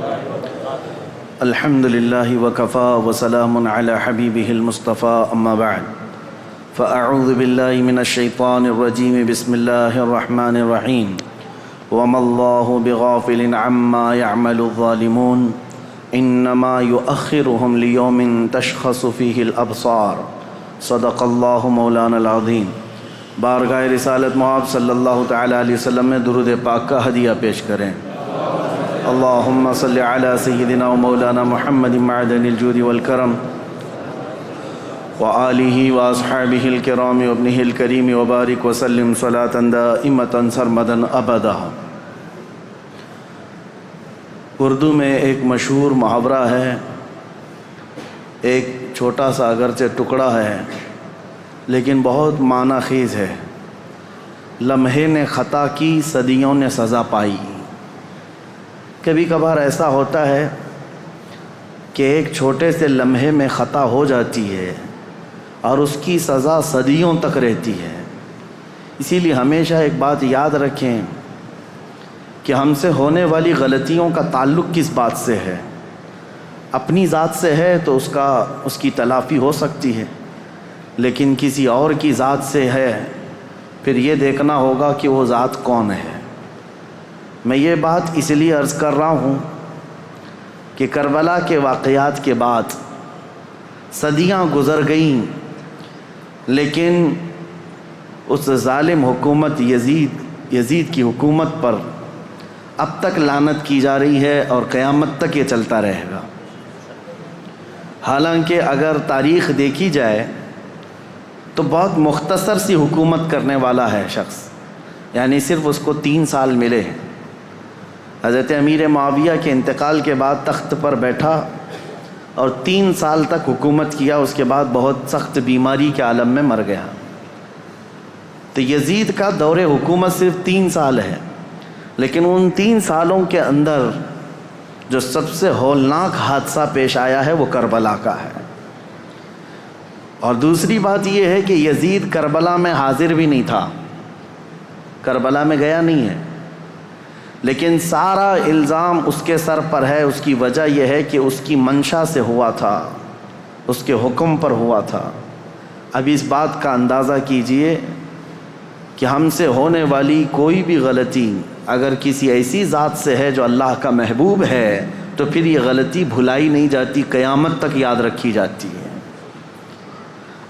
الحمد لله وكفى وسلام على حبيبه المصطفى أما بعد فأعوذ بالله من الشيطان الرجيم بسم الله الرحمن الرحيم وما الله بغافل عما يعمل الظالمون إنما يؤخرهم ليوم تشخص فيه الأبصار صدق الله مولانا العظيم۔ بارگاہ رسالت محمد صلی اللہ تعالیٰ علیہ وسلم میں درود پاک کا ہدیہ پیش کریں۔ اللہم صلی علی سیدنا و مولانا محمد معدن الجود والکرم وآلہ واصحابہ الکرام وابنہ الکریم وبارک وسلم صلاة دائمة سرمدا ابدا۔ اردو میں ایک مشہور محاورہ ہے، ایک چھوٹا سا اگرچہ ٹکڑا ہے لیکن بہت معنی خیز ہے۔ لمحے نے خطا کی صدیوں نے سزا پائی۔ کبھی کبھار ایسا ہوتا ہے کہ ایک چھوٹے سے لمحے میں خطا ہو جاتی ہے اور اس کی سزا صدیوں تک رہتی ہے۔ اسی لیے ہمیشہ ایک بات یاد رکھیں کہ ہم سے ہونے والی غلطیوں کا تعلق کس بات سے ہے۔ اپنی ذات سے ہے تو اس کی تلافی ہو سکتی ہے، لیکن کسی اور کی ذات سے ہے پھر یہ دیکھنا ہوگا کہ وہ ذات کون ہے۔ میں یہ بات اس لیے عرض کر رہا ہوں کہ کربلا کے واقعات کے بعد صدیاں گزر گئیں، لیکن اس ظالم حکومت یزید کی حکومت پر اب تک لعنت کی جا رہی ہے اور قیامت تک یہ چلتا رہے گا۔ حالانکہ اگر تاریخ دیکھی جائے تو بہت مختصر سی حکومت کرنے والا ہے شخص، یعنی صرف اس کو 3 سال ملے۔ حضرت امیر معاویہ کے انتقال کے بعد تخت پر بیٹھا اور 3 سال تک حکومت کیا، اس کے بعد بہت سخت بیماری کے عالم میں مر گیا۔ تو یزید کا دور حکومت صرف 3 سال ہے، لیکن ان 3 سالوں کے اندر جو سب سے ہولناک حادثہ پیش آیا ہے وہ کربلا کا ہے۔ اور دوسری بات یہ ہے کہ یزید کربلا میں حاضر بھی نہیں تھا، کربلا میں گیا نہیں ہے، لیکن سارا الزام اس کے سر پر ہے۔ اس کی وجہ یہ ہے کہ اس کی منشا سے ہوا تھا، اس کے حکم پر ہوا تھا۔ اب اس بات کا اندازہ کیجئے کہ ہم سے ہونے والی کوئی بھی غلطی اگر کسی ایسی ذات سے ہے جو اللہ کا محبوب ہے تو پھر یہ غلطی بھلائی نہیں جاتی، قیامت تک یاد رکھی جاتی ہے۔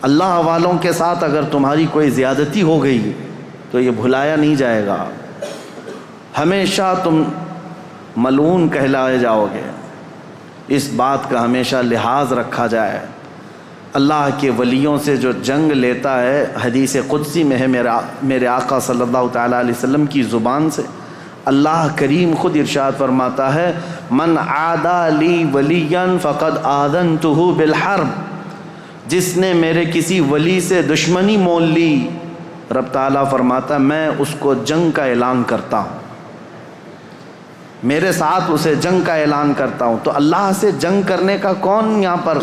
اللہ والوں کے ساتھ اگر تمہاری کوئی زیادتی ہو گئی تو یہ بھلایا نہیں جائے گا، ہمیشہ تم ملعون کہلائے جاؤ گے۔ اس بات کا ہمیشہ لحاظ رکھا جائے۔ اللہ کے ولیوں سے جو جنگ لیتا ہے، حدیث قدسی میں ہے میرے آقا صلی اللہ تعالیٰ علیہ وسلم کی زبان سے، اللہ کریم خود ارشاد فرماتا ہے من عادی لی ولیا فقد آذنتہ بالحرب، جس نے میرے کسی ولی سے دشمنی مول لی، رب تعالیٰ فرماتا میں اس کو جنگ کا اعلان کرتا ہوں، میرے ساتھ اسے جنگ کا اعلان کرتا ہوں۔ تو اللہ سے جنگ کرنے کا کون یہاں پر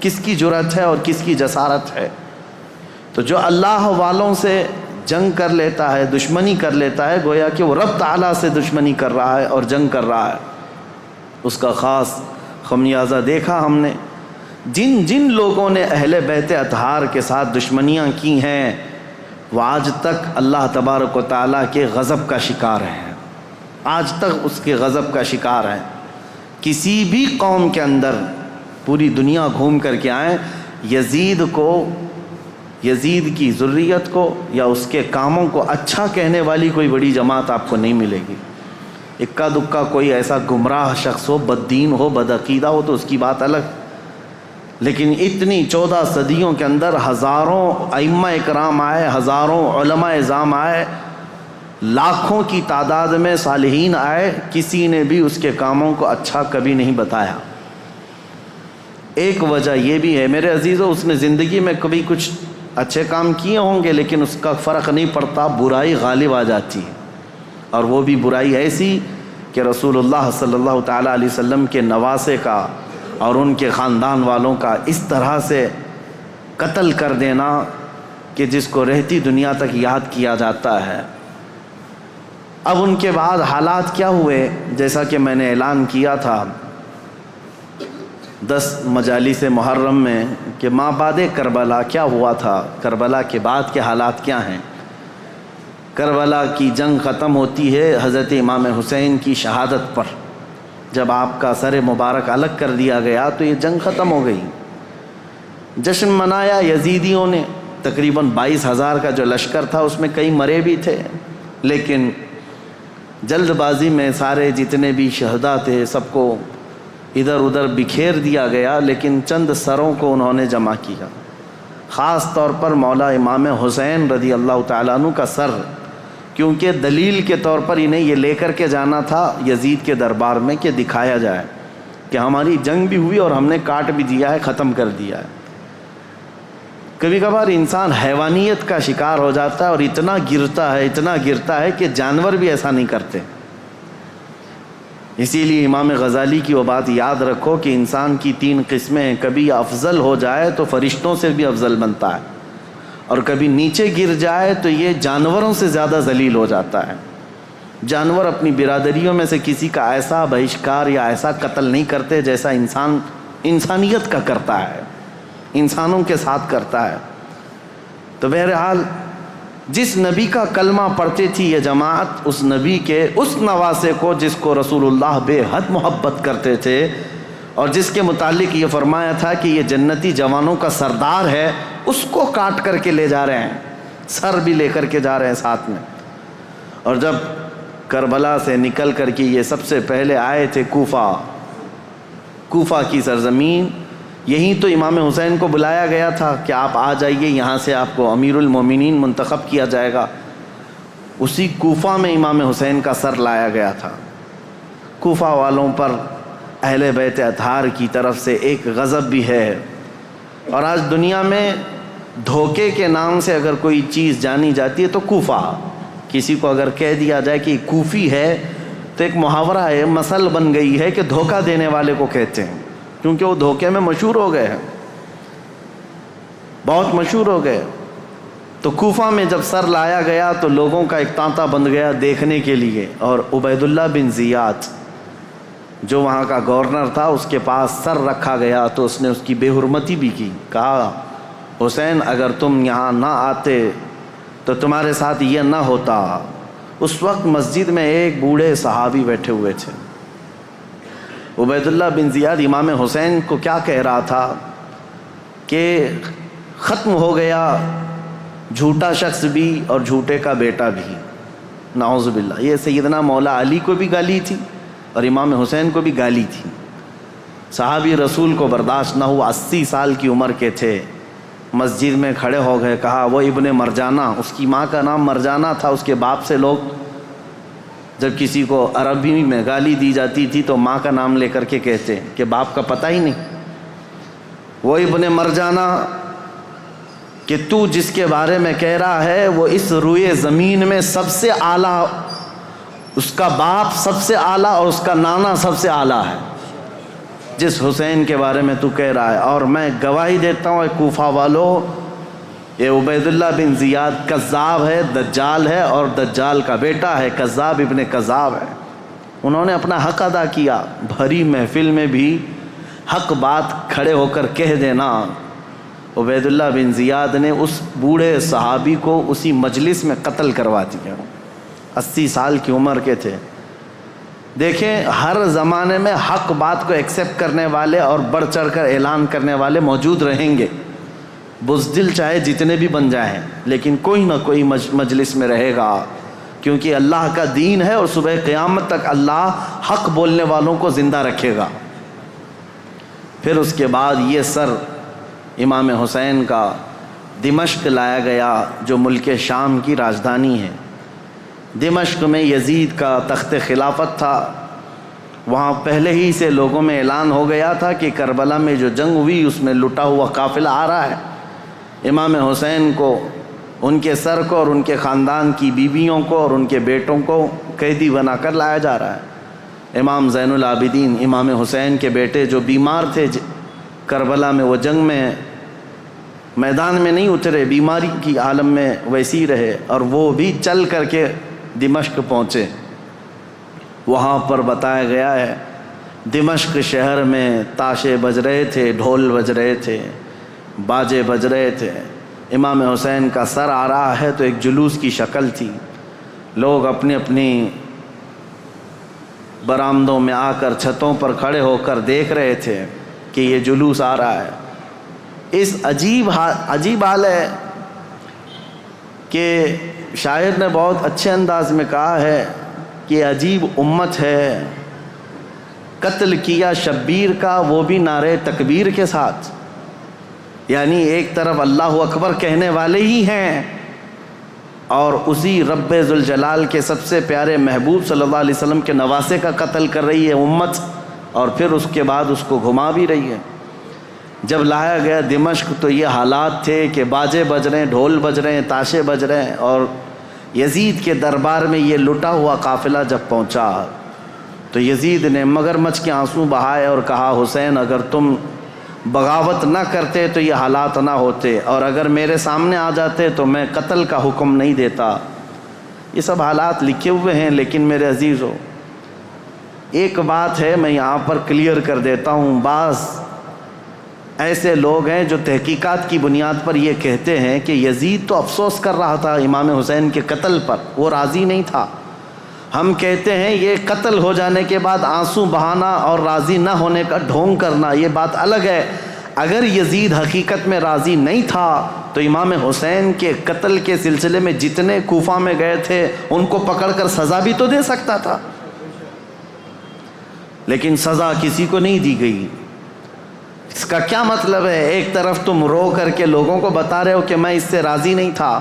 کس کی جرأت ہے اور کس کی جسارت ہے؟ تو جو اللہ والوں سے جنگ کر لیتا ہے، دشمنی کر لیتا ہے، گویا کہ وہ رب تعالیٰ سے دشمنی کر رہا ہے اور جنگ کر رہا ہے۔ اس کا خاص خمیازہ دیکھا ہم نے۔ جن لوگوں نے اہل بیت اطہار کے ساتھ دشمنیاں کی ہیں وہ آج تک اللہ تبارک و تعالیٰ کے غضب کا شکار ہیں، آج تک اس کے غضب کا شکار ہیں۔ کسی بھی قوم کے اندر پوری دنیا گھوم کر کے آئیں، یزید کی ذریت کو یا اس کے کاموں کو اچھا کہنے والی کوئی بڑی جماعت آپ کو نہیں ملے گی۔ اکا دکا کوئی ایسا گمراہ شخص ہو، بد دین ہو، بد عقیدہ ہو تو اس کی بات الگ، لیکن اتنی 14 صدیوں کے اندر ہزاروں ائمہ اکرام آئے، ہزاروں علماء اعظام آئے، لاکھوں کی تعداد میں صالحین آئے، کسی نے بھی اس کے کاموں کو اچھا کبھی نہیں بتایا۔ ایک وجہ یہ بھی ہے میرے عزیزو، اس نے زندگی میں کبھی کچھ اچھے کام کیے ہوں گے لیکن اس کا فرق نہیں پڑتا، برائی غالب آ جاتی ہے، اور وہ بھی برائی ایسی کہ رسول اللہ صلی اللہ تعالیٰ علیہ وسلم کے نواسے کا اور ان کے خاندان والوں کا اس طرح سے قتل کر دینا کہ جس کو رہتی دنیا تک یاد کیا جاتا ہے۔ اب ان کے بعد حالات کیا ہوئے، جیسا کہ میں نے اعلان کیا تھا 10 مجالس محرم میں کہ ما بعد کربلا کیا ہوا تھا، کربلا کے بعد کے حالات کیا ہیں۔ کربلا کی جنگ ختم ہوتی ہے حضرت امام حسین کی شہادت پر، جب آپ کا سر مبارک الگ کر دیا گیا تو یہ جنگ ختم ہو گئی۔ جشن منایا یزیدیوں نے، تقریباً 22,000 کا جو لشکر تھا اس میں کئی مرے بھی تھے، لیکن جلد بازی میں سارے جتنے بھی شہداء تھے سب کو ادھر ادھر بکھیر دیا گیا، لیکن چند سروں کو انہوں نے جمع کیا، خاص طور پر مولا امام حسین رضی اللہ تعالیٰ عنہ کا سر، کیونکہ دلیل کے طور پر انہیں یہ لے کر کے جانا تھا یزید کے دربار میں کہ دکھایا جائے کہ ہماری جنگ بھی ہوئی اور ہم نے کاٹ بھی دیا ہے، ختم کر دیا ہے۔ کبھی کبھار انسان حیوانیت کا شکار ہو جاتا ہے اور اتنا گرتا ہے کہ جانور بھی ایسا نہیں کرتے۔ اسی لیے امام غزالی کی وہ بات یاد رکھو کہ انسان کی 3 قسمیں ہیں، کبھی افضل ہو جائے تو فرشتوں سے بھی افضل بنتا ہے، اور کبھی نیچے گر جائے تو یہ جانوروں سے زیادہ ذلیل ہو جاتا ہے۔ جانور اپنی برادریوں میں سے کسی کا ایسا بہشکار یا ایسا قتل نہیں کرتے جیسا انسان انسانیت کا کرتا ہے، انسانوں کے ساتھ کرتا ہے۔ تو بہرحال جس نبی کا کلمہ پڑھتی تھی یہ جماعت، اس نبی کے اس نواسے کو جس کو رسول اللہ بے حد محبت کرتے تھے اور جس کے متعلق یہ فرمایا تھا کہ یہ جنتی جوانوں کا سردار ہے، اس کو کاٹ کر کے لے جا رہے ہیں، سر بھی لے کر کے جا رہے ہیں ساتھ میں۔ اور جب کربلا سے نکل کر کے یہ سب سے پہلے آئے تھے کوفہ کی سرزمین، یہیں تو امام حسین کو بلایا گیا تھا کہ آپ آ جائیے، یہاں سے آپ کو امیر المومنین منتخب کیا جائے گا۔ اسی کوفہ میں امام حسین کا سر لایا گیا تھا۔ کوفہ والوں پر اہل بیت اطہار کی طرف سے ایک غضب بھی ہے، اور آج دنیا میں دھوکے کے نام سے اگر کوئی چیز جانی جاتی ہے تو کوفہ، کسی کو اگر کہہ دیا جائے کہ کوفی ہے تو ایک محاورہ ہے، مثل بن گئی ہے کہ دھوکہ دینے والے کو کہتے ہیں، کیونکہ وہ دھوکے میں مشہور ہو گئے ہیں، بہت مشہور ہو گئے۔ تو کوفہ میں جب سر لایا گیا تو لوگوں کا ایک تانتا بند گیا دیکھنے کے لیے، اور عبید اللہ بن زیاد جو وہاں کا گورنر تھا اس کے پاس سر رکھا گیا تو اس نے اس کی بے حرمتی بھی کی، کہا حسین اگر تم یہاں نہ آتے تو تمہارے ساتھ یہ نہ ہوتا۔ اس وقت مسجد میں ایک بوڑھے صحابی بیٹھے ہوئے تھے، عبید اللہ بن زیاد امام حسین کو کیا کہہ رہا تھا کہ ختم ہو گیا جھوٹا شخص بھی اور جھوٹے کا بیٹا بھی، نعوذ باللہ۔ یہ سیدنا مولا علی کو بھی گالی تھی اور امام حسین کو بھی گالی تھی۔ صحابی رسول کو برداشت نہ ہوا، 80 سال کی عمر کے تھے، مسجد میں کھڑے ہو گئے، کہا وہ ابن مرجانہ، اس کی ماں کا نام مرجانہ تھا، اس کے باپ سے لوگ جب کسی کو عربی میں گالی دی جاتی تھی تو ماں کا نام لے کر کے کہتے کہ باپ کا پتہ ہی نہیں۔ وہ ابن مرجانہ کہ تو جس کے بارے میں کہہ رہا ہے وہ اس روئے زمین میں سب سے اعلیٰ، اس کا باپ سب سے اعلیٰ اور اس کا نانا سب سے اعلیٰ ہے، جس حسین کے بارے میں تو کہہ رہا ہے۔ اور میں گواہی دیتا ہوں اے کوفہ والو، یہ عبید اللہ بن زیاد کذاب ہے، دجال ہے، اور دجال کا بیٹا ہے، کذاب ابن کذاب ہے۔ انہوں نے اپنا حق ادا کیا، بھری محفل میں بھی حق بات کھڑے ہو کر کہہ دینا۔ عبید اللہ بن زیاد نے اس بوڑھے صحابی کو اسی مجلس میں قتل کروا دیا، 80 سال کی عمر کے تھے۔ دیکھیں ہر زمانے میں حق بات کو ایکسیپٹ کرنے والے اور بڑھ چڑھ کر اعلان کرنے والے موجود رہیں گے، بزدل چاہے جتنے بھی بن جائیں، لیکن کوئی نہ کوئی مجلس میں رہے گا، کیونکہ اللہ کا دین ہے اور صبح قیامت تک اللہ حق بولنے والوں کو زندہ رکھے گا۔ پھر اس کے بعد یہ سر امام حسین کا دمشق لایا گیا جو ملک شام کی راجدھانی ہے۔ دمشق میں یزید کا تخت خلافت تھا، وہاں پہلے ہی سے لوگوں میں اعلان ہو گیا تھا کہ کربلا میں جو جنگ ہوئی اس میں لٹا ہوا قافلہ آ رہا ہے، امام حسین کو، ان کے سر کو اور ان کے خاندان کی بیویوں کو اور ان کے بیٹوں کو قیدی بنا کر لایا جا رہا ہے۔ امام زین العابدین امام حسین کے بیٹے جو بیمار تھے کربلا میں، وہ جنگ میں میدان میں نہیں اترے، بیماری کی عالم میں ویسی رہے، اور وہ بھی چل کر کے دمشق پہنچے۔ وہاں پر بتایا گیا ہے دمشق شہر میں تاشے بج رہے تھے، ڈھول بج رہے تھے، باجے بج رہے تھے، امام حسین کا سر آ رہا ہے تو ایک جلوس کی شکل تھی، لوگ اپنی اپنی برآمدوں میں آ کر چھتوں پر کھڑے ہو کر دیکھ رہے تھے کہ یہ جلوس آ رہا ہے۔ اس عجیب حال ہے کہ شاعر نے بہت اچھے انداز میں کہا ہے کہ عجیب امت ہے، قتل کیا شبیر کا وہ بھی نعرے تکبیر کے ساتھ، یعنی ایک طرف اللہ اکبر کہنے والے ہی ہیں اور اسی رب ذوالجلال کے سب سے پیارے محبوب صلی اللہ علیہ وسلم کے نواسے کا قتل کر رہی ہے امت، اور پھر اس کے بعد اس کو گھما بھی رہی ہے۔ جب لایا گیا دمشق تو یہ حالات تھے کہ باجے بج رہے ہیں، ڈھول بج رہے ہیں، تاشے بج رہے ہیں، اور یزید کے دربار میں یہ لٹا ہوا قافلہ جب پہنچا تو یزید نے مگرمچھ کے آنسو بہائے اور کہا حسین اگر تم بغاوت نہ کرتے تو یہ حالات نہ ہوتے، اور اگر میرے سامنے آ جاتے تو میں قتل کا حکم نہیں دیتا۔ یہ سب حالات لکھے ہوئے ہیں، لیکن میرے عزیزو ایک بات ہے میں یہاں پر کلیئر کر دیتا ہوں۔ بعض ایسے لوگ ہیں جو تحقیقات کی بنیاد پر یہ کہتے ہیں کہ یزید تو افسوس کر رہا تھا امام حسین کے قتل پر، وہ راضی نہیں تھا۔ ہم کہتے ہیں یہ قتل ہو جانے کے بعد آنسو بہانا اور راضی نہ ہونے کا ڈھونگ کرنا یہ بات الگ ہے۔ اگر یزید حقیقت میں راضی نہیں تھا تو امام حسین کے قتل کے سلسلے میں جتنے کوفہ میں گئے تھے ان کو پکڑ کر سزا بھی تو دے سکتا تھا، لیکن سزا کسی کو نہیں دی گئی۔ اس کا کیا مطلب ہے؟ ایک طرف تم رو کر کے لوگوں کو بتا رہے ہو کہ میں اس سے راضی نہیں تھا،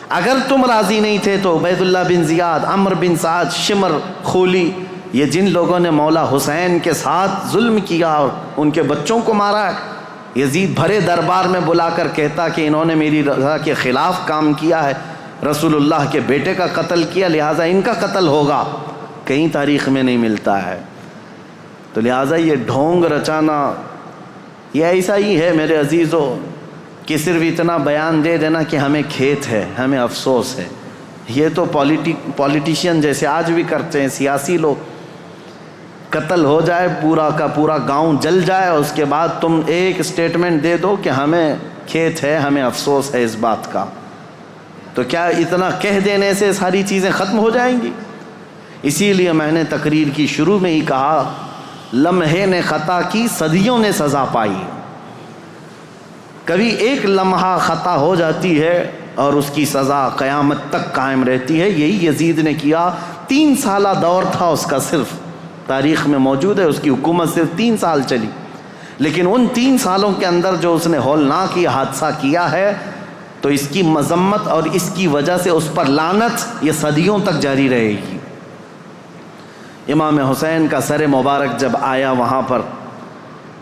اگر تم راضی نہیں تھے تو عبید اللہ بن زیاد، عمر بن سعد، شمر، خولی، یہ جن لوگوں نے مولا حسین کے ساتھ ظلم کیا اور ان کے بچوں کو مارا ہے، یزید بھرے دربار میں بلا کر کہتا کہ انہوں نے میری رضا کے خلاف کام کیا ہے، رسول اللہ کے بیٹے کا قتل کیا، لہٰذا ان کا قتل ہوگا، کہیں تاریخ میں نہیں ملتا ہے۔ تو لہٰذا یہ ڈھونگ رچانا یہ ایسا ہی ہے میرے عزیزو کہ صرف اتنا بیان دے دینا کہ ہمیں کھیت ہے، ہمیں افسوس ہے، یہ تو پولیٹیشین جیسے آج بھی کرتے ہیں، سیاسی لوگ، قتل ہو جائے پورا کا پورا گاؤں جل جائے اور اس کے بعد تم ایک اسٹیٹمنٹ دے دو کہ ہمیں کھیت ہے، ہمیں افسوس ہے اس بات کا، تو کیا اتنا کہہ دینے سے ساری چیزیں ختم ہو جائیں گی؟ اسی لیے میں نے تقریر کی شروع میں ہی کہا لمحے نے خطا کی صدیوں نے سزا پائی۔ کبھی ایک لمحہ خطا ہو جاتی ہے اور اس کی سزا قیامت تک قائم رہتی ہے۔ یہی یزید نے کیا، 3 سالہ دور تھا اس کا، صرف تاریخ میں موجود ہے اس کی حکومت صرف 3 سال چلی، لیکن ان 3 سالوں کے اندر جو اس نے ہولناک یہ حادثہ کیا ہے تو اس کی مذمت اور اس کی وجہ سے اس پر لعنت یہ صدیوں تک جاری رہے گی۔ امام حسین کا سر مبارک جب آیا وہاں پر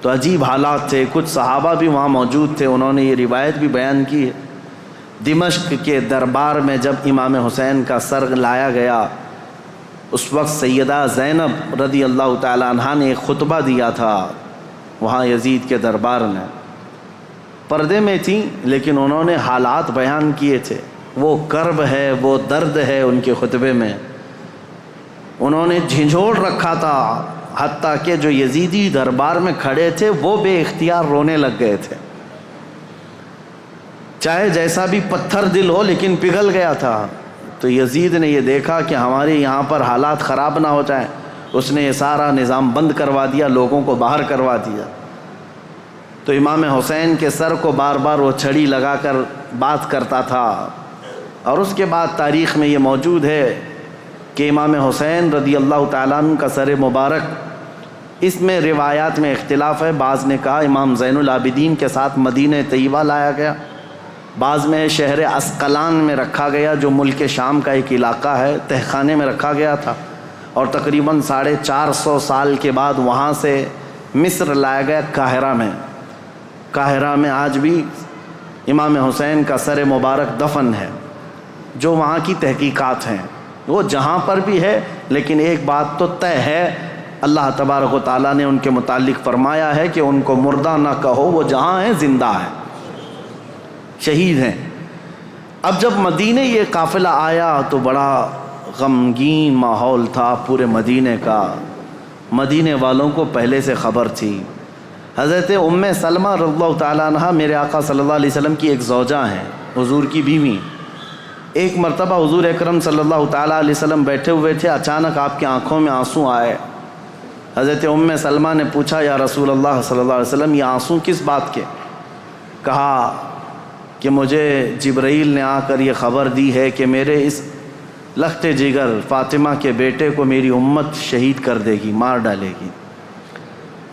تو عجیب حالات تھے، کچھ صحابہ بھی وہاں موجود تھے، انہوں نے یہ روایت بھی بیان کی ہے۔ دمشق کے دربار میں جب امام حسین کا سر لایا گیا اس وقت سیدہ زینب رضی اللہ تعالی عنہا نے ایک خطبہ دیا تھا وہاں یزید کے دربار میں، پردے میں تھیں لیکن انہوں نے حالات بیان کیے تھے، وہ کرب ہے، وہ درد ہے ان کے خطبے میں، انہوں نے جھنجھوڑ رکھا تھا، حتیٰ کہ جو یزیدی دربار میں کھڑے تھے وہ بے اختیار رونے لگ گئے تھے، چاہے جیسا بھی پتھر دل ہو لیکن پگھل گیا تھا۔ تو یزید نے یہ دیکھا کہ ہمارے یہاں پر حالات خراب نہ ہو جائیں، اس نے یہ سارا نظام بند کروا دیا، لوگوں کو باہر کروا دیا۔ تو امام حسین کے سر کو بار بار وہ چھڑی لگا کر بات کرتا تھا، اور اس کے بعد تاریخ میں یہ موجود ہے کہ امام حسین رضی اللہ تعالیٰ عنہ کا سر مبارک، اس میں روایات میں اختلاف ہے، بعض نے کہا امام زین العابدین کے ساتھ مدینہ طیبہ لایا گیا، بعض میں شہر اسقلان میں رکھا گیا جو ملک شام کا ایک علاقہ ہے، تہخانے میں رکھا گیا تھا، اور تقریباً 450 سال کے بعد وہاں سے مصر لایا گیا قاہرہ میں۔ قاہرہ میں آج بھی امام حسین کا سر مبارک دفن ہے، جو وہاں کی تحقیقات ہیں وہ جہاں پر بھی ہے، لیکن ایک بات تو طے ہے، اللہ تبارک و تعالیٰ نے ان کے متعلق فرمایا ہے کہ ان کو مردہ نہ کہو، وہ جہاں ہیں زندہ ہیں، شہید ہیں۔ اب جب مدینے یہ قافلہ آیا تو بڑا غمگین ماحول تھا پورے مدینے کا، مدینے والوں کو پہلے سے خبر تھی۔ حضرت ام سلمہ رضی اللہ تعالیٰ عنہ میرے آقا صلی اللہ علیہ وسلم کی ایک زوجہ ہیں، حضور کی بیوی۔ ایک مرتبہ حضور اکرم صلی اللہ تعالیٰ علیہ وسلم بیٹھے ہوئے تھے، اچانک آپ کی آنکھوں میں آنسو آئے۔ حضرت ام سلمہ نے پوچھا یا رسول اللہ صلی اللہ علیہ وسلم یہ آنسو کس بات کے؟ کہا کہ مجھے جبرائیل نے آ کر یہ خبر دی ہے کہ میرے اس لخت جگر فاطمہ کے بیٹے کو میری امت شہید کر دے گی، مار ڈالے گی۔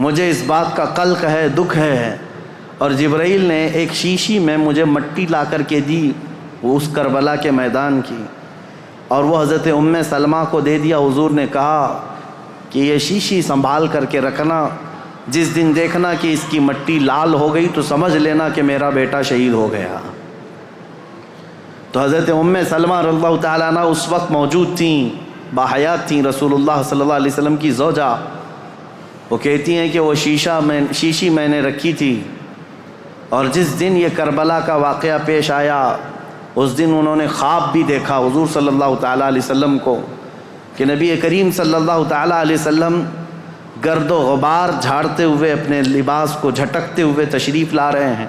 مجھے اس بات کا قلق ہے، دکھ ہے، اور جبرائیل نے ایک شیشی میں مجھے مٹی لا کر کے دی، وہ اس کربلا کے میدان کی، اور وہ حضرت ام سلمہ کو دے دیا۔ حضور نے کہا کہ یہ شیشی سنبھال کر کے رکھنا، جس دن دیکھنا کہ اس کی مٹی لال ہو گئی تو سمجھ لینا کہ میرا بیٹا شہید ہو گیا۔ تو حضرت ام سلمہ رضی اللہ تعالیٰ عنہ اس وقت موجود تھیں، باحیات تھیں، رسول اللہ صلی اللہ علیہ وسلم کی زوجہ۔ وہ کہتی ہیں کہ وہ شیشی میں نے رکھی تھی، اور جس دن یہ کربلا کا واقعہ پیش آیا اس دن انہوں نے خواب بھی دیکھا حضور صلی اللہ تعالیٰ علیہ وسلم کو کہ نبی کریم صلی اللہ تعالیٰ علیہ وسلم گرد و غبار جھاڑتے ہوئے اپنے لباس کو جھٹکتے ہوئے تشریف لا رہے ہیں۔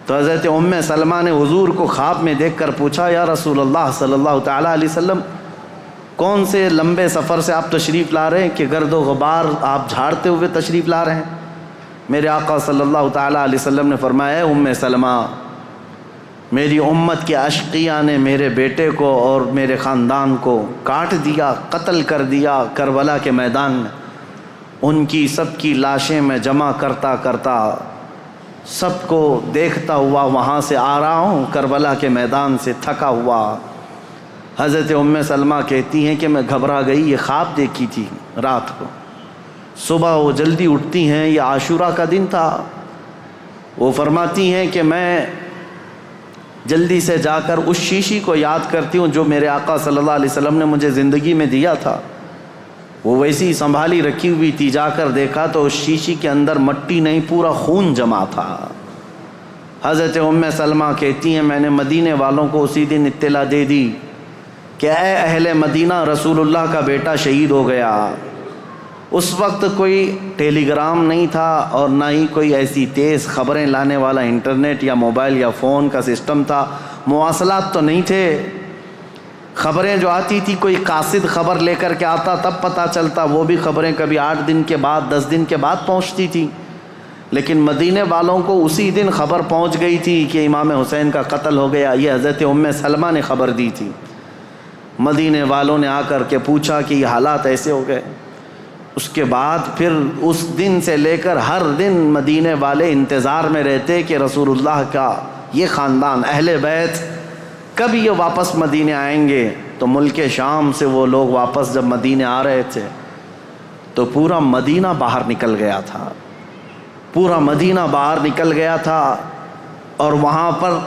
تو حضرت ام سلمہ نے حضور کو خواب میں دیکھ کر پوچھا یا رسول اللہ صلی اللہ تعالیٰ علیہ وسلم کون سے لمبے سفر سے آپ تشریف لا رہے ہیں کہ گرد و غبار آپ جھاڑتے ہوئے تشریف لا رہے ہیں؟ میرے آقا صلی اللہ تعالیٰ علیہ وسلم نے فرمایا ام سلمہ، میری امت کے اشقیاء نے میرے بیٹے کو اور میرے خاندان کو کاٹ دیا، قتل کر دیا کربلا کے میدان میں۔ ان کی سب کی لاشیں میں جمع کرتا کرتا سب کو دیکھتا ہوا وہاں سے آ رہا ہوں، کربلا کے میدان سے تھکا ہوا۔ حضرت ام سلمہ کہتی ہیں کہ میں گھبرا گئی، یہ خواب دیکھی تھی رات کو۔ صبح وہ جلدی اٹھتی ہیں، یہ عاشورہ کا دن تھا۔ وہ فرماتی ہیں کہ میں جلدی سے جا کر اس شیشی کو یاد کرتی ہوں جو میرے آقا صلی اللہ علیہ وسلم نے مجھے زندگی میں دیا تھا، وہ ویسی سنبھالی رکھی ہوئی تھی۔ جا کر دیکھا تو اس شیشی کے اندر مٹی نہیں، پورا خون جمع تھا۔ حضرت ام سلمہ کہتی ہیں میں نے مدینے والوں کو اسی دن اطلاع دے دی کہ اے اہل مدینہ، رسول اللہ کا بیٹا شہید ہو گیا۔ اس وقت کوئی ٹیلی گرام نہیں تھا اور نہ ہی کوئی ایسی تیز خبریں لانے والا انٹرنیٹ یا موبائل یا فون کا سسٹم تھا، مواصلات تو نہیں تھے۔ خبریں جو آتی تھی کوئی قاصد خبر لے کر کے آتا تب پتہ چلتا، وہ بھی خبریں کبھی 8 دن کے بعد 10 دن کے بعد پہنچتی تھی، لیکن مدینے والوں کو اسی دن خبر پہنچ گئی تھی کہ امام حسین کا قتل ہو گیا۔ یہ حضرت ام سلمہ نے خبر دی تھی۔ مدینے والوں نے آ کر کے پوچھا کہ یہ حالات ایسے ہو گئے۔ اس کے بعد پھر اس دن سے لے کر ہر دن مدینے والے انتظار میں رہتے کہ رسول اللہ کا یہ خاندان اہل بیت کب یہ واپس مدینے آئیں گے۔ تو ملک شام سے وہ لوگ واپس جب مدینے آ رہے تھے تو پورا مدینہ باہر نکل گیا تھا، پورا مدینہ باہر نکل گیا تھا، اور وہاں پر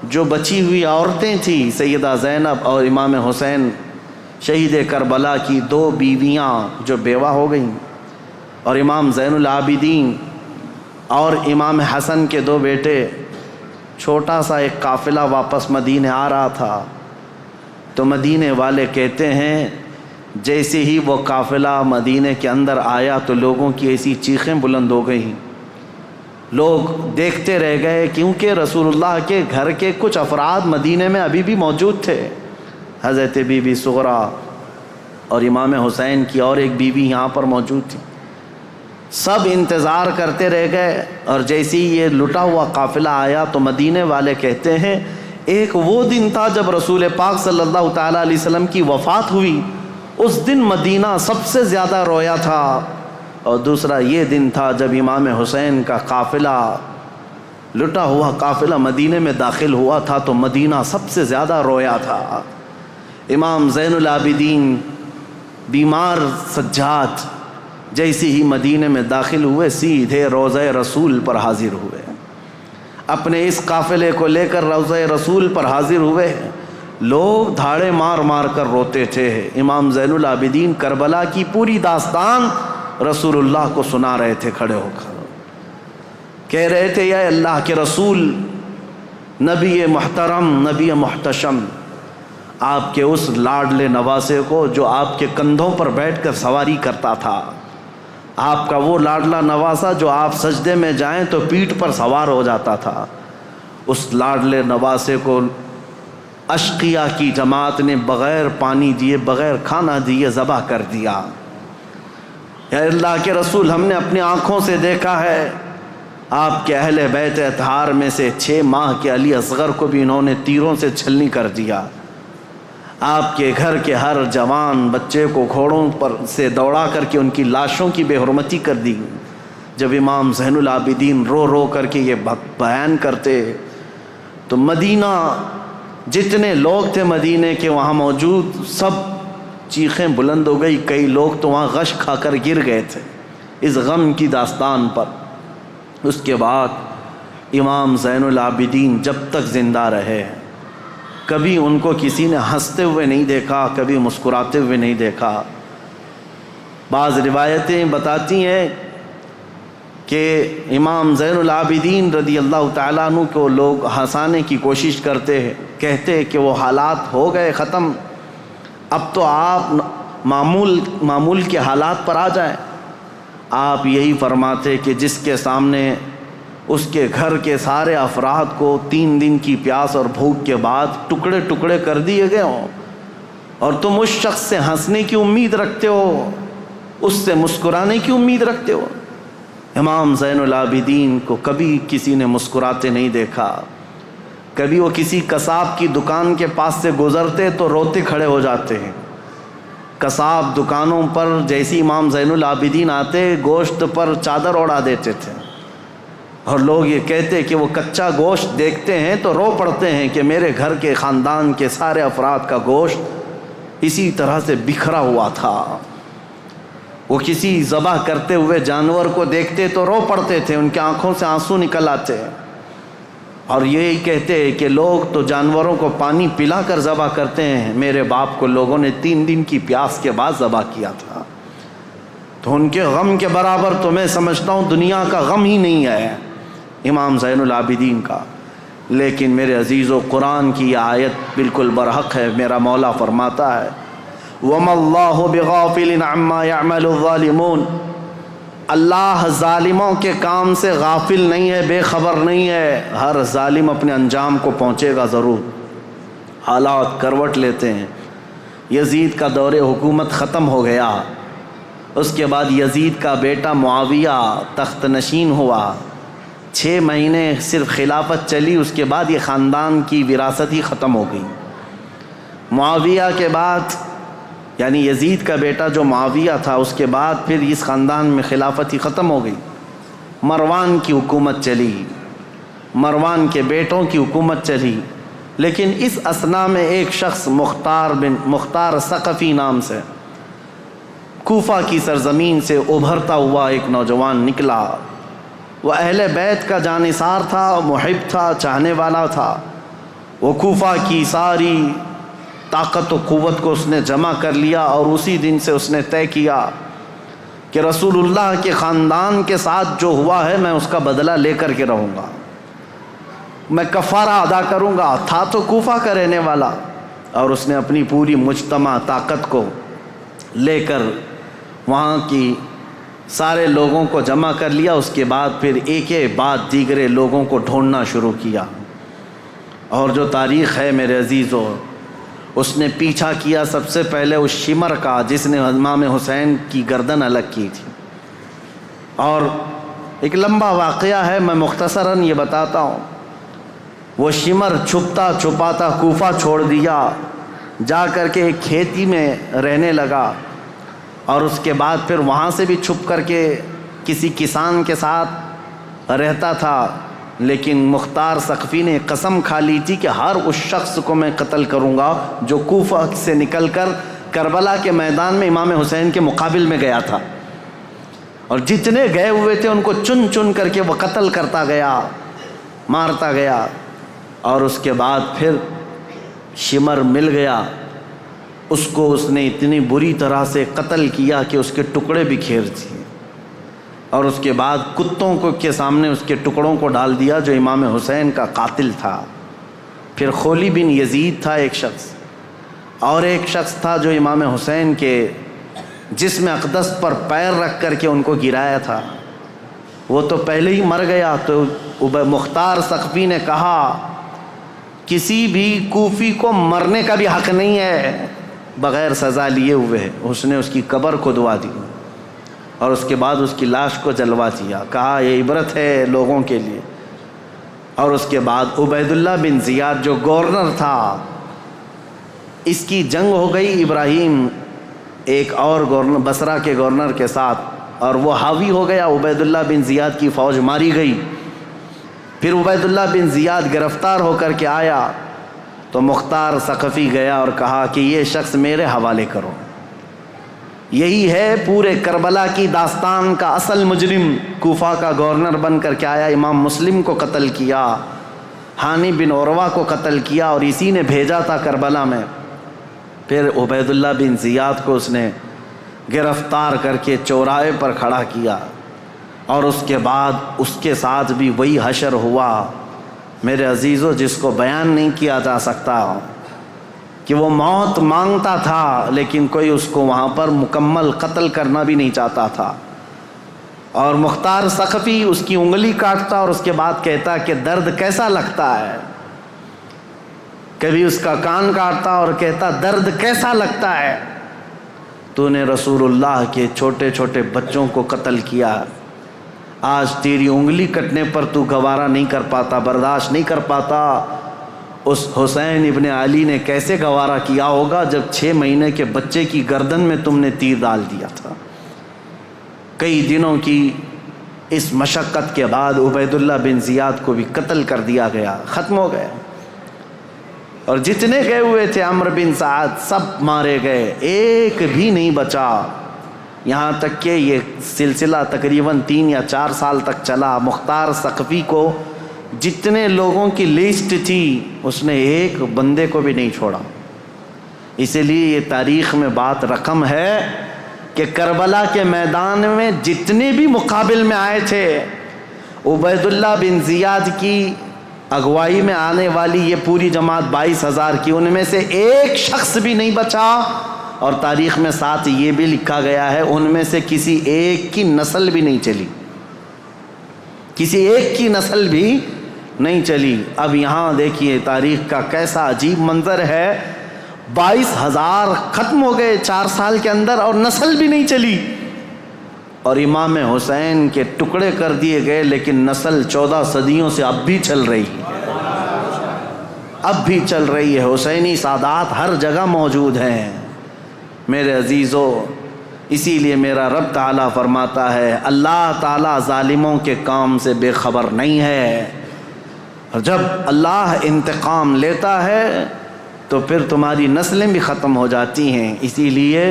جو بچی ہوئی عورتیں تھیں سیدہ زینب اور امام حسین شہید کربلا کی 2 بیویاں جو بیوہ ہو گئیں، اور امام زین العابدین اور امام حسن کے 2 بیٹے، چھوٹا سا ایک قافلہ واپس مدینے آ رہا تھا۔ تو مدینے والے کہتے ہیں جیسے ہی وہ قافلہ مدینے کے اندر آیا تو لوگوں کی ایسی چیخیں بلند ہو گئیں، لوگ دیکھتے رہ گئے، کیونکہ رسول اللہ کے گھر کے کچھ افراد مدینے میں ابھی بھی موجود تھے۔ حضرت بی بی صغرا اور امام حسین کی اور ایک بیوی یہاں پر موجود تھی۔ سب انتظار کرتے رہ گئے، اور جیسے ہی یہ لٹا ہوا قافلہ آیا تو مدینے والے کہتے ہیں ایک وہ دن تھا جب رسول پاک صلی اللہ تعالیٰ علیہ وسلم کی وفات ہوئی، اس دن مدینہ سب سے زیادہ رویا تھا، اور دوسرا یہ دن تھا جب امام حسین کا قافلہ، لٹا ہوا قافلہ مدینے میں داخل ہوا تھا تو مدینہ سب سے زیادہ رویا تھا۔ امام زین العابدین بیمار سجاد جیسے ہی مدینے میں داخل ہوئے سیدھے روضہ رسول پر حاضر ہوئے، اپنے اس قافلے کو لے کر روضہ رسول پر حاضر ہوئے۔ لوگ دھاڑے مار مار کر روتے تھے۔ امام زین العابدین کربلا کی پوری داستان رسول اللہ کو سنا رہے تھے کھڑے ہو کر، کہہ رہے تھے یا اللہ کے رسول، نبی محترم، نبی محتشم، آپ کے اس لاڈلے نواسے کو جو آپ کے کندھوں پر بیٹھ کر سواری کرتا تھا، آپ کا وہ لاڈلا نواسا جو آپ سجدے میں جائیں تو پیٹھ پر سوار ہو جاتا تھا، اس لاڈلے نواسے کو اشقیاء کی جماعت نے بغیر پانی دیے، بغیر کھانا دیے ذبح کر دیا۔ اے اللہ کے رسول، ہم نے اپنی آنکھوں سے دیکھا ہے آپ کے اہل بیت اطہار میں سے 6 ماہ کے علی اصغر کو بھی انہوں نے تیروں سے چھلنی کر دیا۔ آپ کے گھر کے ہر جوان بچے کو گھوڑوں پر سے دوڑا کر کے ان کی لاشوں کی بے حرمتی کر دی۔ جب امام زین العابدین رو رو کر کے یہ بیان کرتے تو مدینہ، جتنے لوگ تھے مدینے کے وہاں موجود، سب چیخیں بلند ہو گئی۔ کئی لوگ تو وہاں غش کھا کر گر گئے تھے اس غم کی داستان پر۔ اس کے بعد امام زین العابدین جب تک زندہ رہے کبھی ان کو کسی نے ہنستے ہوئے نہیں دیکھا، کبھی مسکراتے ہوئے نہیں دیکھا۔ بعض روایتیں بتاتی ہیں کہ امام زین العابدین رضی اللہ تعالیٰ عنہ کو لوگ ہنسانے کی کوشش کرتے ہیں، کہتے کہ وہ حالات ہو گئے ختم، اب تو آپ معمول کے حالات پر آ جائیں۔ آپ یہی فرماتے کہ جس کے سامنے اس کے گھر کے سارے افراد کو 3 دن کی پیاس اور بھوک کے بعد ٹکڑے ٹکڑے کر دیے گئے ہوں، اور تم اس شخص سے ہنسنے کی امید رکھتے ہو، اس سے مسکرانے کی امید رکھتے ہو۔ امام زین العابدین کو کبھی کسی نے مسکراتے نہیں دیکھا۔ کبھی وہ کسی قصاب کی دکان کے پاس سے گزرتے تو روتے کھڑے ہو جاتے ہیں۔ قصاب دکانوں پر جیسی امام زین العابدین آتے گوشت پر چادر اڑا دیتے تھے، اور لوگ یہ کہتے کہ وہ کچا گوشت دیکھتے ہیں تو رو پڑتے ہیں کہ میرے گھر کے خاندان کے سارے افراد کا گوشت اسی طرح سے بکھرا ہوا تھا۔ وہ کسی ذبح کرتے ہوئے جانور کو دیکھتے تو رو پڑتے تھے، ان کی آنکھوں سے آنسو نکل آتے، اور یہی کہتے کہ لوگ تو جانوروں کو پانی پلا کر ذبح کرتے ہیں، میرے باپ کو لوگوں نے 3 دن کی پیاس کے بعد ذبح کیا تھا۔ تو ان کے غم کے برابر تو میں سمجھتا ہوں دنیا کا غم ہی نہیں ہے امام زین العابدین کا۔ لیکن میرے عزیزو، قرآن کی یہ آیت بالکل برحق ہے۔ میرا مولا فرماتا ہے وَمَا اللَّهُ بِغَافِلٍ عَمَّا يَعْمَلُ الظَّالِمُونَ، اللہ ظالموں کے کام سے غافل نہیں ہے، بے خبر نہیں ہے۔ ہر ظالم اپنے انجام کو پہنچے گا ضرور۔ حالات کروٹ لیتے ہیں۔ یزید کا دور حکومت ختم ہو گیا، اس کے بعد یزید کا بیٹا معاویہ تخت نشین ہوا۔ 6 مہینے صرف خلافت چلی، اس کے بعد یہ خاندان کی وراثت ہی ختم ہو گئی۔ معاویہ کے بعد، یعنی یزید کا بیٹا جو معاویہ تھا، اس کے بعد پھر اس خاندان میں خلافت ہی ختم ہو گئی۔ مروان کی حکومت چلی، مروان کے بیٹوں کی حکومت چلی، لیکن اس اثنا میں ایک شخص مختار ثقفی نام سے کوفہ کی سرزمین سے ابھرتا ہوا ایک نوجوان نکلا۔ وہ اہل بیت کا جانثار تھا، محب تھا، چاہنے والا تھا۔ وہ کوفہ کی ساری طاقت و قوت کو اس نے جمع کر لیا، اور اسی دن سے اس نے طے کیا کہ رسول اللہ کے خاندان کے ساتھ جو ہوا ہے میں اس کا بدلہ لے کر کے رہوں گا، میں کفارہ ادا کروں گا۔ تھا تو کوفہ کا رہنے والا، اور اس نے اپنی پوری مجتمع طاقت کو لے کر وہاں کی سارے لوگوں کو جمع کر لیا۔ اس کے بعد پھر ایک بعد دیگرے لوگوں کو ڈھونڈنا شروع کیا، اور جو تاریخ ہے میرے عزیزو، اس نے پیچھا کیا سب سے پہلے اس شمر کا جس نے امام حسین کی گردن الگ کی تھی۔ اور ایک لمبا واقعہ ہے، میں مختصراً یہ بتاتا ہوں۔ وہ شمر چھپتا چھپاتا کوفہ چھوڑ دیا، جا کر کے ایک کھیتی میں رہنے لگا، اور اس کے بعد پھر وہاں سے بھی چھپ کر کے کسی کسان کے ساتھ رہتا تھا۔ لیکن مختار ثقفی نے قسم کھا لی تھی کہ ہر اس شخص کو میں قتل کروں گا جو کوفہ سے نکل کر کربلا کے میدان میں امام حسین کے مقابل میں گیا تھا، اور جتنے گئے ہوئے تھے ان کو چن چن کر کے وہ قتل کرتا گیا، مارتا گیا۔ اور اس کے بعد پھر شمر مل گیا، اس کو اس نے اتنی بری طرح سے قتل کیا کہ اس کے ٹکڑے بکھیر دیے، اور اس کے بعد کتوں کو کے سامنے اس کے ٹکڑوں کو ڈال دیا جو امام حسین کا قاتل تھا۔ پھر خولی بن یزید تھا ایک شخص، اور ایک شخص تھا جو امام حسین کے جسم اقدس پر پیر رکھ کر کے ان کو گرایا تھا، وہ تو پہلے ہی مر گیا۔ تو مختار ثقفی نے کہا کسی بھی کوفی کو مرنے کا بھی حق نہیں ہے بغیر سزا لیے ہوئے۔ اس نے اس کی قبر کھدوا دی اور اس کے بعد اس کی لاش کو جلوا دیا، کہا یہ عبرت ہے لوگوں کے لیے۔ اور اس کے بعد عبید اللہ بن زیاد جو گورنر تھا، اس کی جنگ ہو گئی ابراہیم ایک اور گورنر بصرہ کے گورنر کے ساتھ، اور وہ حاوی ہو گیا، عبید اللہ بن زیاد کی فوج ماری گئی۔ پھر عبید اللہ بن زیاد گرفتار ہو کر کے آیا تو مختار ثقفی گیا اور کہا کہ یہ شخص میرے حوالے کرو، یہی ہے پورے کربلا کی داستان کا اصل مجرم۔ کوفہ کا گورنر بن کر کے آیا، امام مسلم کو قتل کیا، ہانی بن عروہ کو قتل کیا، اور اسی نے بھیجا تھا کربلا میں۔ پھر عبید اللہ بن زیاد کو اس نے گرفتار کر کے چوراہے پر کھڑا کیا، اور اس کے بعد اس کے ساتھ بھی وہی حشر ہوا میرے عزیزو، جس کو بیان نہیں کیا جا سکتا، کہ وہ موت مانگتا تھا لیکن کوئی اس کو وہاں پر مکمل قتل کرنا بھی نہیں چاہتا تھا۔ اور مختار ثقفی اس کی انگلی کاٹتا اور اس کے بعد کہتا کہ درد کیسا لگتا ہے، کبھی اس کا کان کاٹتا اور کہتا درد کیسا لگتا ہے، تو نے رسول اللہ کے چھوٹے چھوٹے بچوں کو قتل کیا، آج تیری انگلی کٹنے پر تو گوارا نہیں کر پاتا، برداشت نہیں کر پاتا۔ اس حسین ابن علی نے کیسے گوارا کیا ہوگا جب 6 مہینے کے بچے کی گردن میں تم نے تیر ڈال دیا تھا۔ کئی دنوں کی اس مشقت کے بعد عبید اللہ بن زیاد کو بھی قتل کر دیا گیا، ختم ہو گیا، اور جتنے گئے ہوئے تھے عمرو بن سعد سب مارے گئے، ایک بھی نہیں بچا۔ یہاں تک کہ یہ سلسلہ تقریباً 3 یا 4 سال تک چلا۔ مختار ثقفی کو جتنے لوگوں کی لسٹ تھی اس نے ایک بندے کو بھی نہیں چھوڑا۔ اسی لیے یہ تاریخ میں بات رقم ہے کہ کربلا کے میدان میں جتنے بھی مقابل میں آئے تھے، عبید اللہ بن زیاد کی اگوائی میں آنے والی یہ پوری جماعت 22,000 کی، ان میں سے ایک شخص بھی نہیں بچا، اور تاریخ میں ساتھ یہ بھی لکھا گیا ہے ان میں سے کسی ایک کی نسل بھی نہیں چلی، کسی ایک کی نسل بھی نہیں چلی۔ اب یہاں دیکھیے تاریخ کا کیسا عجیب منظر ہے، 22,000 ختم ہو گئے 4 سال کے اندر اور نسل بھی نہیں چلی، اور امام حسین کے ٹکڑے کر دیے گئے، لیکن نسل 14 صدیوں سے اب بھی چل رہی ہے، اب بھی چل رہی ہے۔ حسینی سادات ہر جگہ موجود ہیں میرے عزیزو۔ اسی لیے میرا رب تعالیٰ فرماتا ہے اللہ تعالیٰ ظالموں کے کام سے بے خبر نہیں ہے، اور جب اللہ انتقام لیتا ہے تو پھر تمہاری نسلیں بھی ختم ہو جاتی ہیں۔ اسی لیے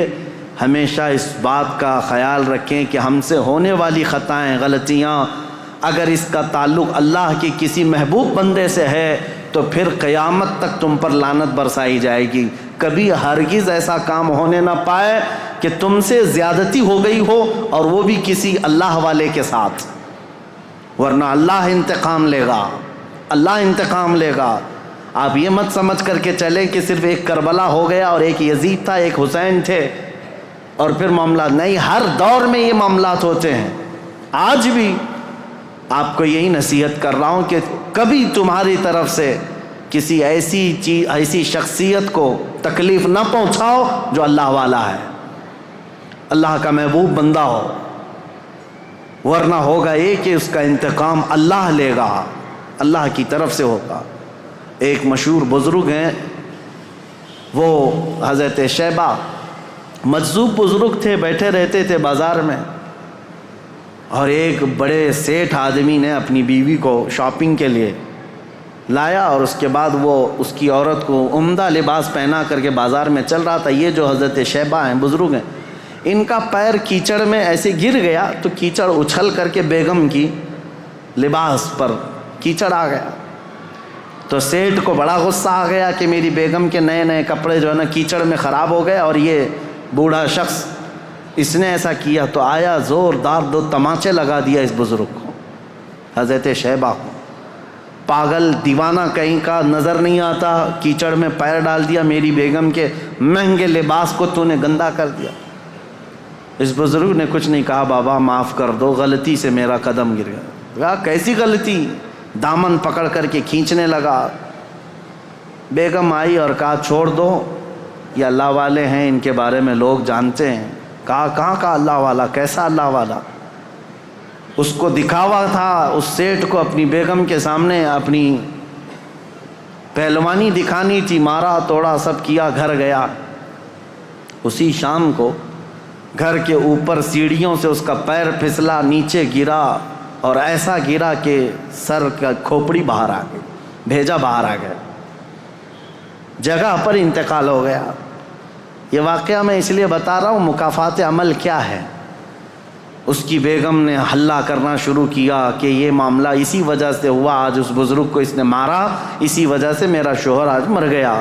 ہمیشہ اس بات کا خیال رکھیں کہ ہم سے ہونے والی خطائیں، غلطیاں، اگر اس کا تعلق اللہ کی کسی محبوب بندے سے ہے تو پھر قیامت تک تم پر لعنت برسائی جائے گی۔ کبھی ہرگز ایسا کام ہونے نہ پائے کہ تم سے زیادتی ہو گئی ہو اور وہ بھی کسی اللہ والے کے ساتھ، ورنہ اللہ انتقام لے گا، اللہ انتقام لے گا۔ آپ یہ مت سمجھ کر کے چلیں کہ صرف ایک کربلا ہو گیا اور ایک یزید تھا، ایک حسین تھے اور پھر معاملات نہیں، ہر دور میں یہ معاملات ہوتے ہیں۔ آج بھی آپ کو یہی نصیحت کر رہا ہوں کہ کبھی تمہاری طرف سے کسی ایسی شخصیت کو تکلیف نہ پہنچاؤ جو اللہ والا ہے، اللہ کا محبوب بندہ ہو، ورنہ ہوگا یہ کہ اس کا انتقام اللہ لے گا، اللہ کی طرف سے ہوگا۔ ایک مشہور بزرگ ہیں، وہ حضرت شیبہ، مجذوب بزرگ تھے، بیٹھے رہتے تھے بازار میں، اور ایک بڑے سیٹھ آدمی نے اپنی بیوی کو شاپنگ کے لیے لایا، اور اس کے بعد وہ اس کی عورت کو عمدہ لباس پہنا کر کے بازار میں چل رہا تھا۔ یہ جو حضرت شیبہ ہیں، بزرگ ہیں، ان کا پیر کیچڑ میں ایسے گر گیا تو کیچڑ اچھل کر کے بیگم کی لباس پر کیچڑ آ گیا، تو سیٹھ کو بڑا غصہ آ گیا کہ میری بیگم کے نئے نئے کپڑے جو ہے نا کیچڑ میں خراب ہو گئے، اور یہ بوڑھا شخص اس نے ایسا کیا، تو آیا زوردار 2 تماچے لگا دیا اس بزرگ کو، حضرت شیبہ کو، پاگل دیوانہ کہیں کا نظر نہیں آتا، کیچڑ میں پیر ڈال دیا، میری بیگم کے مہنگے لباس کو تو نے گندا کر دیا۔ اس بزرگ نے کچھ نہیں کہا، بابا معاف کر دو، غلطی سے میرا قدم گر گیا۔ کہا کیسی غلطی؟ دامن پکڑ کر کے کھینچنے لگا۔ بیگم آئی اور کہا چھوڑ دو، یہ اللہ والے ہیں، ان کے بارے میں لوگ جانتے ہیں۔ کہا کہاں کا اللہ والا؟ کیسا اللہ والا؟ اس کو دکھاوا تھا، اس سیٹ کو اپنی بیگم کے سامنے اپنی پہلوانی دکھانی تھی، مارا توڑا سب کیا، گھر گیا۔ اسی شام کو گھر کے اوپر سیڑھیوں سے اس کا پیر پھسلا، نیچے گرا اور ایسا گرا کہ سر کا کھوپڑی باہر آ گئی، بھیجا باہر آ گیا، جگہ پر انتقال ہو گیا۔ یہ واقعہ میں اس لیے بتا رہا ہوں، مکافات عمل کیا ہے۔ اس کی بیگم نے ہلہ کرنا شروع کیا کہ یہ معاملہ اسی وجہ سے ہوا، آج اس بزرگ کو اس نے مارا، اسی وجہ سے میرا شوہر آج مر گیا۔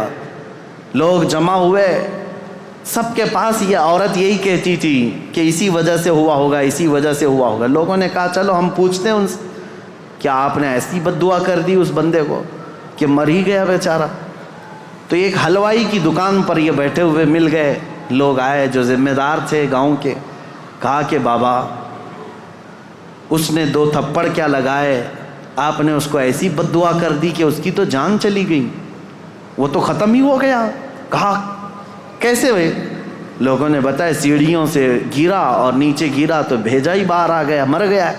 لوگ جمع ہوئے، سب کے پاس یہ عورت یہی کہتی تھی کہ اسی وجہ سے ہوا ہوگا، اسی وجہ سے ہوا ہوگا۔ لوگوں نے کہا چلو ہم پوچھتے ہیں ان سے، کیا آپ نے ایسی بد دعا کر دی اس بندے کو کہ مر ہی گیا بیچارہ؟ تو ایک حلوائی کی دکان پر یہ بیٹھے ہوئے مل گئے، لوگ آئے جو ذمہ دار تھے گاؤں کے، کہا کہ بابا اس نے 2 تھپڑ کیا لگائے، آپ نے اس کو ایسی بد دعا کر دی کہ اس کی تو جان چلی گئی، وہ تو ختم ہی ہو گیا۔ کہا کیسے ہوئے؟ لوگوں نے بتایا سیڑھیوں سے گرا اور نیچے گرا تو بھیجا ہی باہر آ گیا، مر گیا۔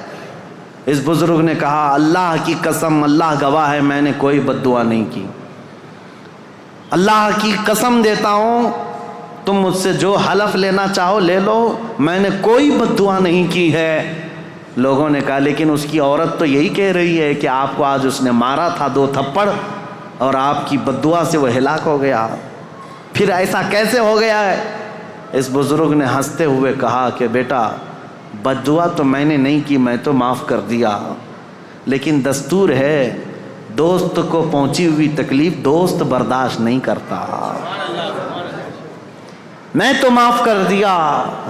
اس بزرگ نے کہا اللہ کی قسم، اللہ گواہ ہے، میں نے کوئی بد دعا نہیں کی، اللہ کی قسم دیتا ہوں، تم مجھ سے جو حلف لینا چاہو لے لو، میں نے کوئی بد دعا نہیں کی ہے۔ لوگوں نے کہا لیکن اس کی عورت تو یہی کہہ رہی ہے کہ آپ کو آج اس نے مارا تھا 2 تھپڑ اور آپ کی بد دعا سے وہ ہلاک ہو گیا، پھر ایسا کیسے ہو گیا ہے؟ اس بزرگ نے ہنستے ہوئے کہا کہ بیٹا بد دعا تو میں نے نہیں کی، میں تو معاف کر دیا، لیکن دستور ہے دوست کو پہنچی ہوئی تکلیف دوست برداشت نہیں کرتا۔ میں تو معاف کر دیا،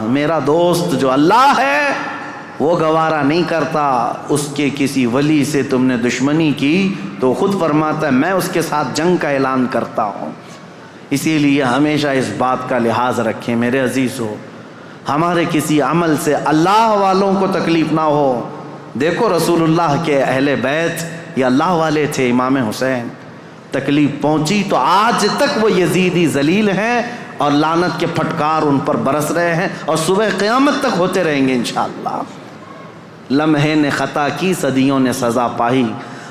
میرا دوست جو اللہ ہے وہ گوارا نہیں کرتا۔ اس کے کسی ولی سے تم نے دشمنی کی تو خود فرماتا ہے میں اس کے ساتھ جنگ کا اعلان کرتا ہوں۔ اسی لیے ہمیشہ اس بات کا لحاظ رکھیں میرے عزیزو، ہمارے کسی عمل سے اللہ والوں کو تکلیف نہ ہو۔ دیکھو رسول اللہ کے اہل بیت یہ اللہ والے تھے، امام حسین، تکلیف پہنچی تو آج تک وہ یزیدی ذلیل ہیں اور لعنت کے پھٹکار ان پر برس رہے ہیں اور صبح قیامت تک ہوتے رہیں گے انشاءاللہ۔ لمحے نے خطا کی، صدیوں نے سزا پائی۔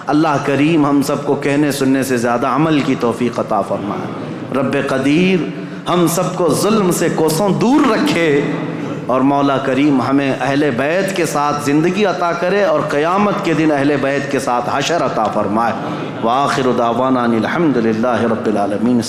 اللہ کریم ہم سب کو کہنے سننے سے زیادہ عمل کی توفیق عطا فرمائے۔ رب قدیر ہم سب کو ظلم سے کوسوں دور رکھے اور مولا کریم ہمیں اہل بیت کے ساتھ زندگی عطا کرے اور قیامت کے دن اہل بیت کے ساتھ حشر عطا فرمائے۔ وآخر دعوانا الحمدللہ رب العالمین۔